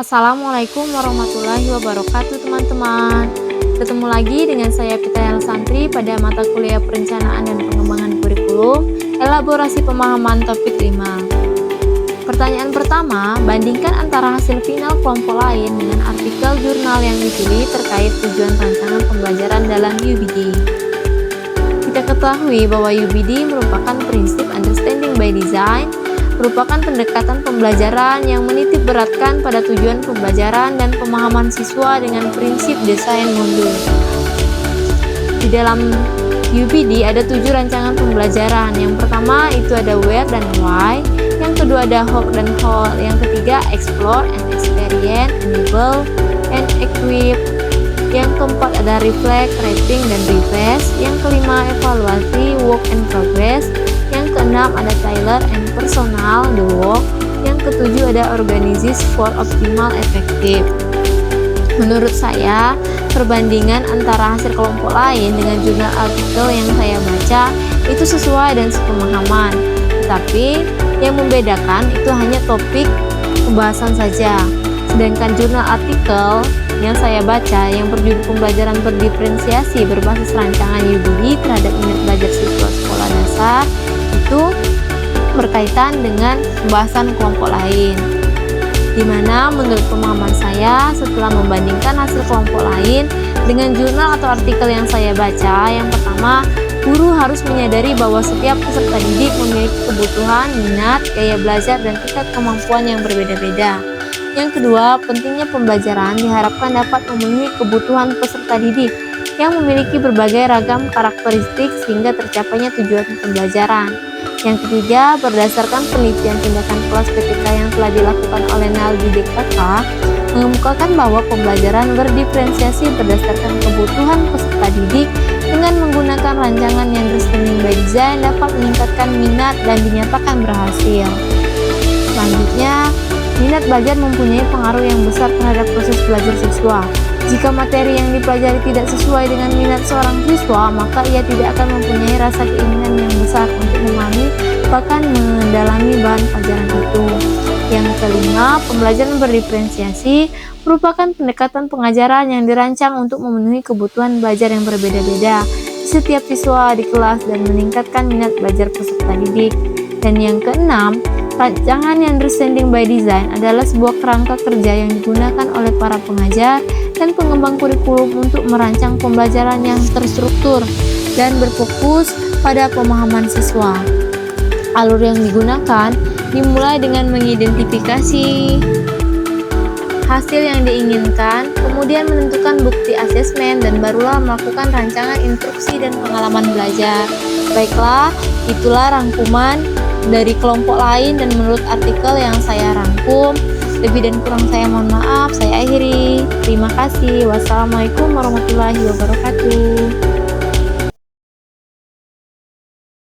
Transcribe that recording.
Assalamualaikum warahmatullahi wabarakatuh teman-teman. Ketemu lagi dengan saya Pita Santri pada mata kuliah perencanaan dan pengembangan kurikulum elaborasi pemahaman topik 5. Pertanyaan pertama, bandingkan antara hasil final kelompok lain dengan artikel jurnal yang dipilih terkait tujuan rancangan pembelajaran dalam UBD. Kita ketahui bahwa UBD merupakan prinsip understanding by design, merupakan pendekatan pembelajaran yang menitik beratkan pada tujuan pembelajaran dan pemahaman siswa dengan prinsip desain mundur. Di dalam UBD ada 7 rancangan pembelajaran. Yang pertama itu ada where dan why, yang kedua ada how dan how, yang ketiga explore and experience, enable and equip, yang keempat ada reflect, rating dan revise, yang kelima evaluasi, work and progress, yang keenam ada tailor and personal, the work, yang ketujuh ada organize for optimal effective. Menurut saya, perbandingan antara hasil kelompok lain dengan jurnal artikel yang saya baca itu sesuai dan sepemahaman. Tetapi yang membedakan itu hanya topik pembahasan saja. Sedangkan jurnal artikel yang saya baca yang berjudul pembelajaran berdiferensiasi berbasis rancangan UBD terhadap minat belajar siswa sekolah dasar itu berkaitan dengan pembahasan kelompok lain, di mana menurut pemahaman saya setelah membandingkan hasil kelompok lain dengan jurnal atau artikel yang saya baca, yang pertama, guru harus menyadari bahwa setiap peserta didik memiliki kebutuhan, minat, gaya belajar, dan tingkat kemampuan yang berbeda-beda. Yang kedua, pentingnya pembelajaran diharapkan dapat memenuhi kebutuhan peserta didik yang memiliki berbagai ragam karakteristik sehingga tercapainya tujuan pembelajaran. Yang ketiga, berdasarkan penelitian tindakan kelas PTK yang telah dilakukan oleh NALDI DKK, mengemukakan bahwa pembelajaran berdiferensiasi berdasarkan kebutuhan peserta didik dengan menggunakan rancangan yang understanding by design dapat meningkatkan minat dan dinyatakan berhasil. Selanjutnya, minat belajar mempunyai pengaruh yang besar terhadap proses belajar siswa. Jika materi yang dipelajari tidak sesuai dengan minat seorang siswa, maka ia tidak akan mempunyai rasa keinginan yang besar untuk memahami bahkan mendalami bahan pelajaran itu. Yang kelima, pembelajaran berdiferensiasi merupakan pendekatan pengajaran yang dirancang untuk memenuhi kebutuhan belajar yang berbeda-beda di setiap siswa di kelas dan meningkatkan minat belajar peserta didik. Dan yang keenam, rancangan yang understanding by design adalah sebuah kerangka kerja yang digunakan oleh para pengajar dan pengembang kurikulum untuk merancang pembelajaran yang terstruktur dan berfokus pada pemahaman siswa. Alur yang digunakan dimulai dengan mengidentifikasi hasil yang diinginkan, kemudian menentukan bukti asesmen, dan barulah melakukan rancangan instruksi dan pengalaman belajar. Baiklah, itulah rangkuman dari kelompok lain dan menurut artikel yang saya rangkum. Lebih dan kurang saya mohon maaf, saya akhiri. Terima kasih. Wassalamualaikum warahmatullahi wabarakatuh.